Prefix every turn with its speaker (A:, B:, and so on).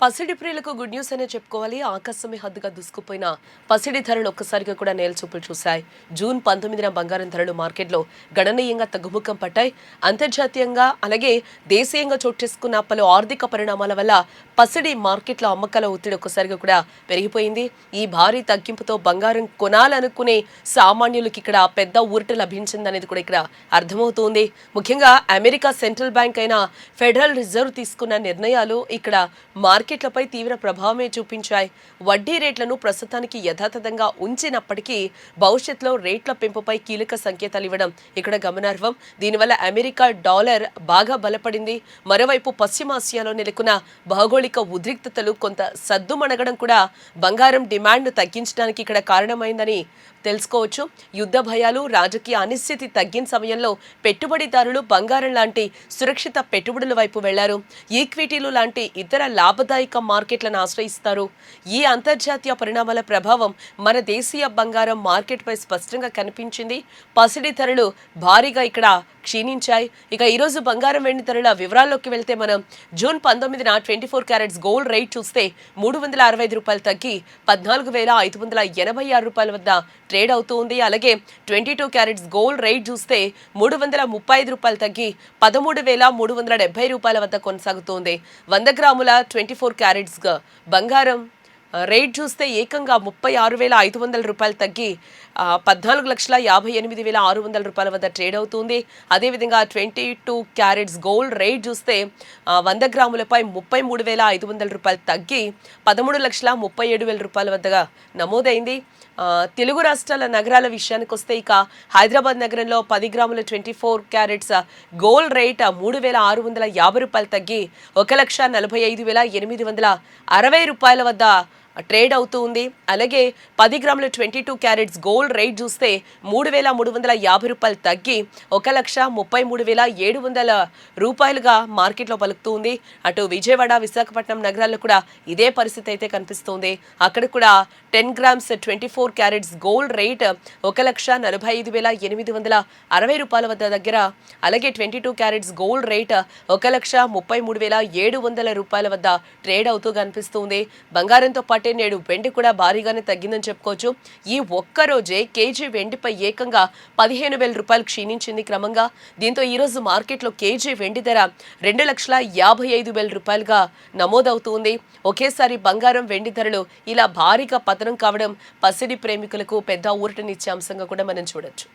A: పసిడి ప్రియులకు good news అనే చెప్పుకోవాలి. ఆకాశమే హద్దుగా దూసుకుపోయిన పసిడి ధరలు ఒక్కసారిగా కూడా నేలచూపులు చూశాయి. జూన్ 19న బంగారం ధరలు మార్కెట్లో గణనీయంగా తగ్గుముఖం పట్టాయి. అంతర్జాతీయంగా అలాగే దేశీయంగా చోటు చేసుకున్న పలు ఆర్థిక పరిణామాల వల్ల పసిడి మార్కెట్లో అమ్మకాల ఒత్తిడి ఒక్కసారిగా కూడా పెరిగిపోయింది. ఈ భారీ తగ్గింపుతో బంగారం కొనాలనుకునే సామాన్యులకి ఇక్కడ పెద్ద ఊరట లభించిందనేది కూడా ఇక్కడ అర్థమవుతోంది. ముఖ్యంగా అమెరికా సెంట్రల్ బ్యాంక్ అయిన ఫెడరల్ రిజర్వ్ తీసుకున్న నిర్ణయాలు ఇక్కడ మార్కెట్లపై తీవ్ర ప్రభావమే చూపించాయి. వడ్డీ రేట్లను ప్రస్తుతానికి యథాతథంగా ఉంచినప్పటికీ భవిష్యత్తులో రేట్ల పెంపుపై కీలక సంకేతాలు ఇవ్వడం ఇక్కడ గమనార్హం. దీనివల్ల అమెరికా డాలర్ బాగా బలపడింది. మరోవైపు పశ్చిమాసియాలో నెలకొన్న భౌగోళిక ఉద్రిక్తతలు కొంత సద్దుమణగడం కూడా బంగారం డిమాండ్ను తగ్గించడానికి ఇక్కడ కారణమైందని తెలుసుకోవచ్చు. యుద్ధ భయాలు, రాజకీయ అనిశ్చితి తగ్గిన సమయంలో పెట్టుబడిదారులు బంగారం లాంటి సురక్షిత పెట్టుబడుల వైపు వెళ్లారు. ఈక్విటీలు లాంటి ఇతర లాభదాయక మార్కెట్లను ఆశ్రయిస్తారు. ఈ అంతర్జాతీయ పరిణామాల ప్రభావం మన దేశీయ బంగారం మార్కెట్పై స్పష్టంగా కనిపించింది. పసిడి ధరలు భారీగా ఇక్కడ క్షీణించాయి. ఇక ఈరోజు బంగారం వెండి ధరల వివరాల్లోకి వెళ్తే మనం జూన్ 19న 24 క్యారెట్స్ గోల్డ్ రేట్ చూస్తే $365 తగ్గి $14,586 వద్ద ట్రేడ్ అవుతుంది. అలాగే 22 క్యారెట్స్ గోల్డ్ రేట్ చూస్తే $335 తగ్గి $13,370 వద్ద కొనసాగుతోంది. 100 గ్రాముల 24 క్యారెట్స్ బంగారం రేట్ చూస్తే ఏకంగా $36,500 తగ్గి $14,58,600 వద్ద ట్రేడ్ అవుతుంది. అదేవిధంగా 22 క్యారెట్స్ గోల్డ్ రేట్ చూస్తే 100 గ్రాములపై $33,500 తగ్గి $13,37,000 వద్దగా నమోదైంది. తెలుగు రాష్ట్రాల నగరాల విషయానికి వస్తే ఇక హైదరాబాద్ నగరంలో 10 గ్రాముల 24 క్యారెట్స్ గోల్డ్ రేట్ $3,650 తగ్గి $1,45,860 వద్ద ట్రేడ్ అవుతుంది. అలాగే 10 గ్రాముల 22 క్యారెట్స్ గోల్డ్ రేట్ చూస్తే $3,350 తగ్గి $1,33,700 మార్కెట్లో పలుకుతుంది. అటు విజయవాడ, విశాఖపట్నం నగరాల్లో కూడా ఇదే పరిస్థితి అయితే కనిపిస్తుంది. అక్కడ కూడా 10 గ్రామ్స్ 24 క్యారెట్స్ గోల్డ్ రేట్ $1,45,860 వద్ద దగ్గర, అలాగే 22 క్యారెట్స్ గోల్డ్ రేట్ $1,33,700 వద్ద ట్రేడ్ అవుతూ కనిపిస్తుంది. బంగారంతో పాటు నేడు వెండి కూడా భారీగానే తగ్గిందని చెప్పుకోవచ్చు. ఈ ఒక్కరోజే కేజీ వెండిపై ఏకంగా $15,000 క్షీణించింది క్రమంగా. దీంతో ఈరోజు మార్కెట్లో కేజీ వెండి ధర $2,55,000 నమోదవుతుంది. ఒకేసారి బంగారం వెండి ధరలు ఇలా భారీగా పతనం కావడం పసిడి ప్రేమికులకు పెద్ద ఊరటనిచ్చే అంశంగా కూడా మనం చూడొచ్చు.